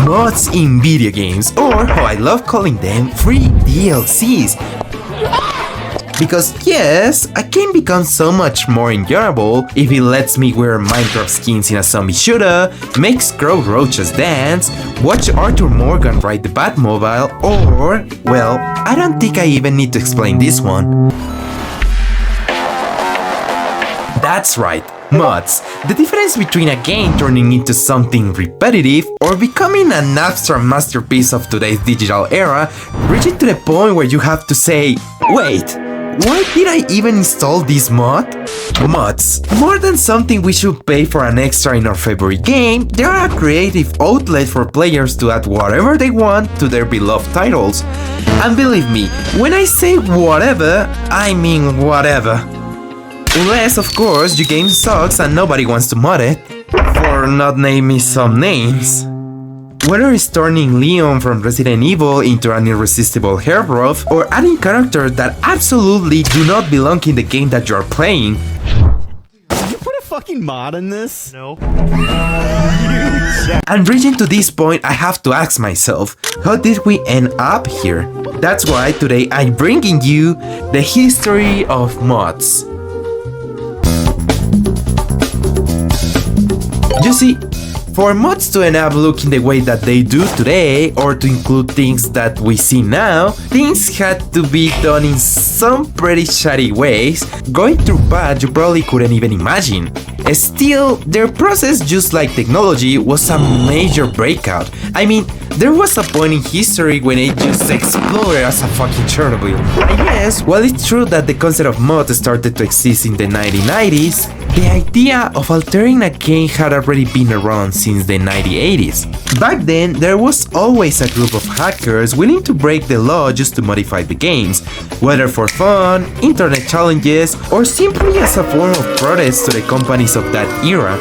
mods in video games, or how I love calling them, free DLCs. Because yes, a game becomes so much more enjoyable if it lets me wear Minecraft skins in a zombie shooter, make Scroll Roaches dance, watch Arthur Morgan ride the Batmobile, or, well, I don't think I even need to explain this one. That's right, mods. The difference between a game turning into something repetitive or becoming an abstract masterpiece of today's digital era, reaching to the point where you have to say, wait, why did I even install this mod? Mods. More than something we should pay for an extra in our favorite game, they are a creative outlet for players to add whatever they want to their beloved titles. And believe me, when I say whatever, I mean whatever. Unless, of course, your game sucks and nobody wants to mod it. For not naming some names. Whether it's turning Leon from Resident Evil into an irresistible Herbroth, or adding characters that absolutely do not belong in the game that you're playing. Did you put a fucking mod in this? No. And reaching to this point, I have to ask myself, how did we end up here? That's why today I'm bringing you the history of mods. You see, for mods to end up looking the way that they do today, or to include things that we see now, things had to be done in some pretty shady ways, going through paths you probably couldn't even imagine. Still, their process, just like technology, was a major breakout. I mean, there was a point in history when it just exploded as a fucking Chernobyl. And yes, while it's true that the concept of mods started to exist in the 1990s, the idea of altering a game had already been around since the 1980s. Back then, there was always a group of hackers willing to break the law just to modify the games, whether for fun, internet challenges, or simply as a form of protest to the companies of that era.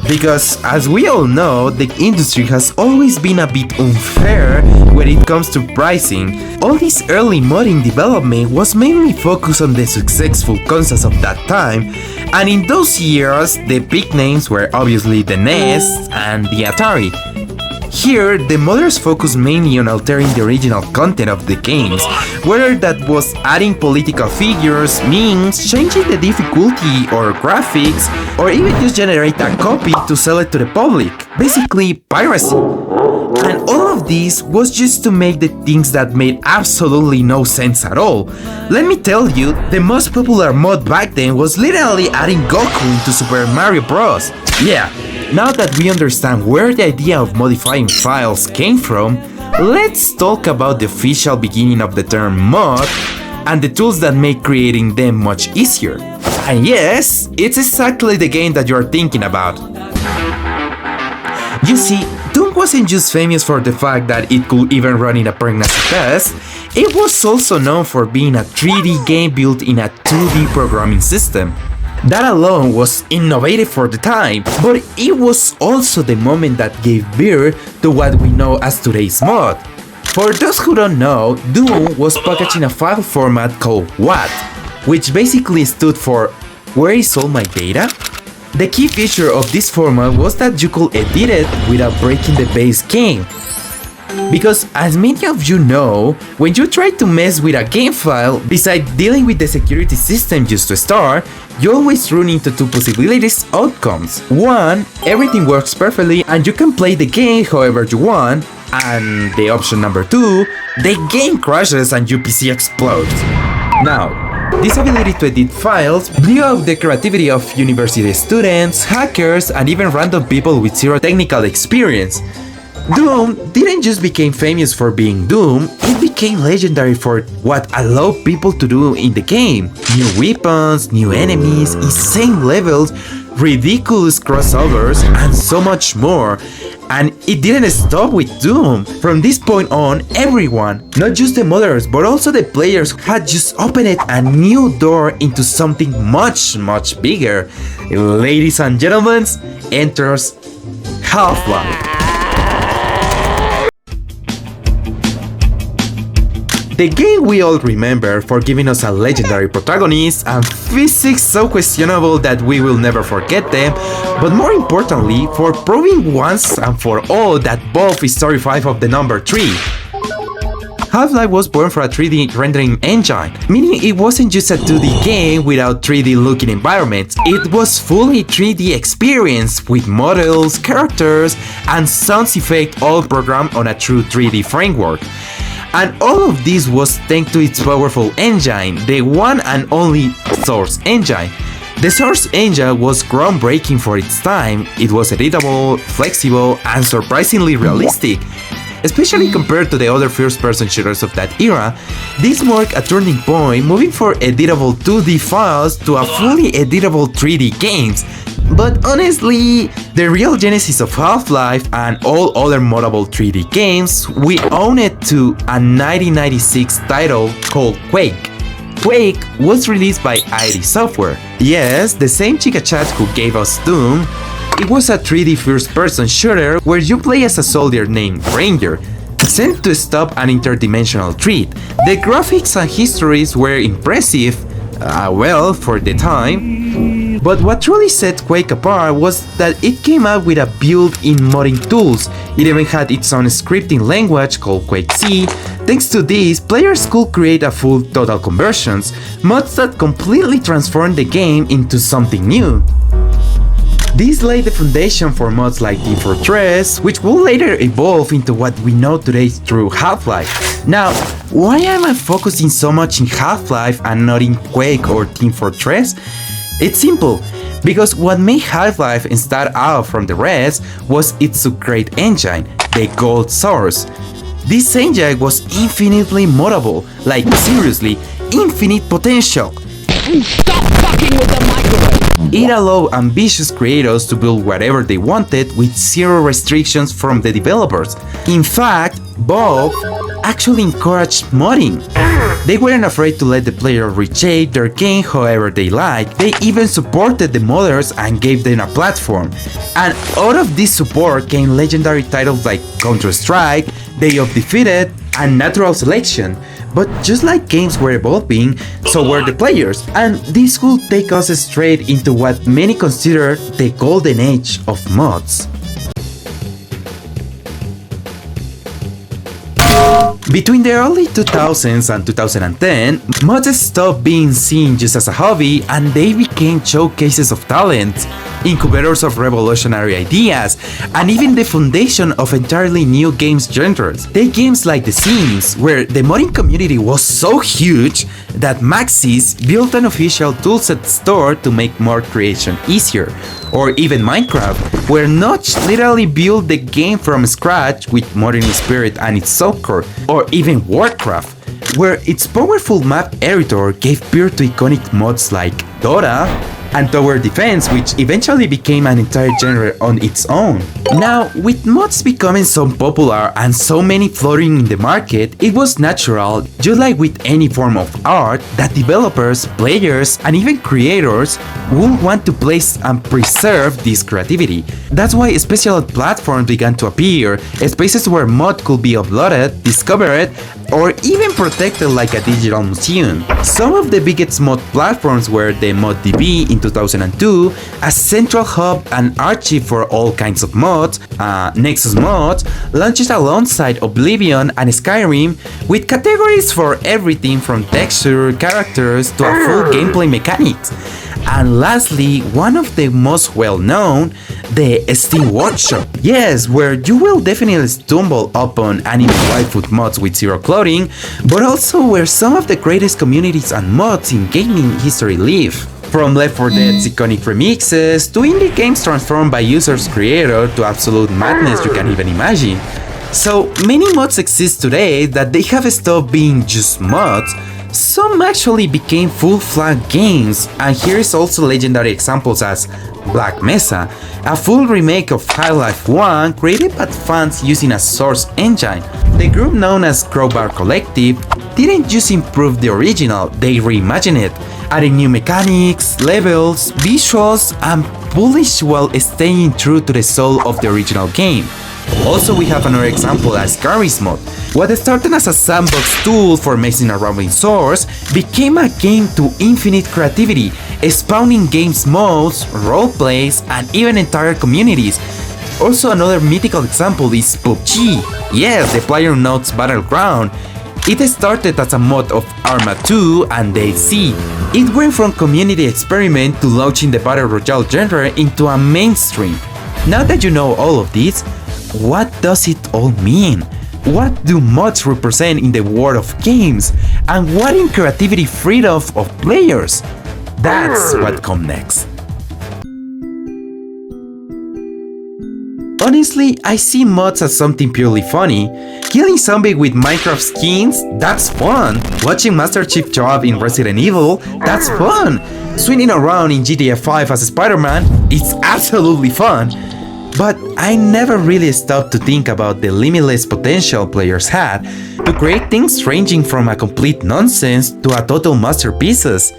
Because, as we all know, the industry has always been a bit unfair when it comes to pricing. All this early modding development was mainly focused on the successful consoles of that time, and in those years, the big names were obviously the NES and the Atari. Here, the modders focused mainly on altering the original content of the games, whether that was adding political figures, memes, changing the difficulty or graphics, or even just generate a copy to sell it to the public. Basically, piracy. And all of this was just to make the things that made absolutely no sense at all. Let me tell you, the most popular mod back then was literally adding Goku into Super Mario Bros. Yeah. Now that we understand where the idea of modifying files came from, let's talk about the official beginning of the term mod and the tools that make creating them much easier. And yes, it's exactly the game that you're thinking about. You see, Doom wasn't just famous for the fact that it could even run in a pregnancy test, it was also known for being a 3D game built in a 2D programming system. That alone was innovative for the time, but it was also the moment that gave birth to what we know as today's mod. For those who don't know, Doom was packaged in a file format called WAT, which basically stood for Where is all my data? The key feature of this format was that you could edit it without breaking the base game. Because as many of you know, when you try to mess with a game file, besides dealing with the security system just to start, you always run into two possibilities outcomes. One, everything works perfectly and you can play the game however you want, and the option number two, the game crashes and your PC explodes. Now, this ability to edit files blew up the creativity of university students, hackers, and even random people with zero technical experience. Doom didn't just become famous for being Doom, it became legendary for what allowed people to do in the game. New weapons, new enemies, insane levels, ridiculous crossovers, and so much more. And it didn't stop with Doom. From this point on, everyone, not just the modders, but also the players, had just opened a new door into something much bigger. Ladies and gentlemen, enters HalfLife. The game we all remember for giving us a legendary protagonist and physics so questionable that we will never forget them, but more importantly, for proving once and for all that Valve is terrified of the number 3. Half-Life was born for a 3D rendering engine, meaning it wasn't just a 2D game without 3D looking environments, it was fully 3D experience with models, characters, and sound effects all programmed on a true 3D framework. And all of this was thanks to its powerful engine, the one and only Source Engine. The Source Engine was groundbreaking for its time, it was editable, flexible, and surprisingly realistic. Especially compared to the other first-person shooters of that era, this marked a turning point, moving from editable 2D files to a fully editable 3D games. But honestly, the real genesis of Half-Life and all other moddable 3D games, we owe it to a 1996 title called Quake. Quake was released by ID Software. Yes, the same chica chat who gave us Doom. It was a 3D first-person shooter where you play as a soldier named Ranger, sent to stop an interdimensional threat. The graphics and histories were impressive, well, for the time. But what truly set Quake apart was that it came out with a built-in modding tools. It even had its own scripting language called Quake C. Thanks to this, players could create a full total conversions, mods that completely transformed the game into something new. This laid the foundation for mods like Team Fortress, which will later evolve into what we know today through Half-Life. Now, why am I focusing so much in Half-Life and not in Quake or Team Fortress? It's simple, because what made Half-Life stand out from the rest was its great engine, the Gold Source. This engine was infinitely moddable, like seriously, infinite potential. Stop fucking with the microphone! It allowed ambitious creators to build whatever they wanted with zero restrictions from the developers. In fact, Valve actually encouraged modding. They weren't afraid to let the player reshape their game however they liked. They even supported the modders and gave them a platform. And out of this support came legendary titles like Counter-Strike, Day of Defeated, and Natural Selection. But just like games were evolving, so were the players, and this will take us straight into what many consider the golden age of mods. Between the early 2000s and 2010, mods stopped being seen just as a hobby and they became showcases of talent, incubators of revolutionary ideas, and even the foundation of entirely new games genres. Take games like The Sims, where the modding community was so huge that Maxis built an official toolset store to make mod creation easier. Or even Minecraft, where Notch literally built the game from scratch with modding spirit and its subcore. Or even Warcraft, where its powerful map editor gave birth to iconic mods like Dota and Tower Defense, which eventually became an entire genre on its own. Now, with mods becoming so popular and so many floating in the market, it was natural, just like with any form of art, that developers, players, and even creators would want to place and preserve this creativity. That's why special platforms began to appear, spaces where mod could be uploaded, discovered, or even protected like a digital museum. Some of the biggest mod platforms were the ModDB in 2002, a central hub and archive for all kinds of mods, Nexus Mods, launched alongside Oblivion and Skyrim, with categories for everything from texture, characters, to a full gameplay mechanics. And lastly, one of the most well-known, the Steam Workshop. Yes, where you will definitely stumble upon anime waifu mods with zero clothing, but also where some of the greatest communities and mods in gaming history live. From Left 4 Dead's iconic remixes, to indie games transformed by users creator to absolute madness you can even imagine. So many mods exist today that they have stopped being just mods. Some actually became full-fledged games, and here is also legendary examples as Black Mesa, a full remake of Half-Life 1 created by fans using a Source Engine. The group known as Crowbar Collective didn't just improve the original, they reimagined it, adding new mechanics, levels, visuals, and polish while staying true to the soul of the original game. Also, we have another example as Gary's mod. What started as a sandbox tool for messing around with source became a game to infinite creativity, spawning games modes, roleplays, and even entire communities. Also, another mythical example is PUBG. Yes, the PlayerUnknown's Battleground. It started as a mod of Arma 2 and DayZ. It went from community experiment to launching the Battle Royale genre into a mainstream. Now that you know all of this, what does it all mean? What do mods represent in the world of games? And what in creativity freedom of players? That's what comes next. Honestly, I see mods as something purely funny. Killing zombies with Minecraft skins, that's fun. Watching Master Chief job in Resident Evil, that's fun. Swinging around in GTA 5 as Spider-Man, it's absolutely fun. But I never really stopped to think about the limitless potential players had to create things ranging from a complete nonsense to a total masterpieces.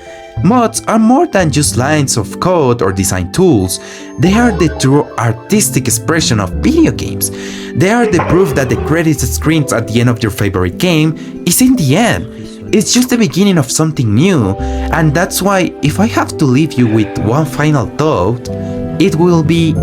Mods are more than just lines of code or design tools. They are the true artistic expression of video games. They are the proof that the credits screens at the end of your favorite game is in the end. It's just the beginning of something new, and that's why if I have to leave you with one final thought, it will be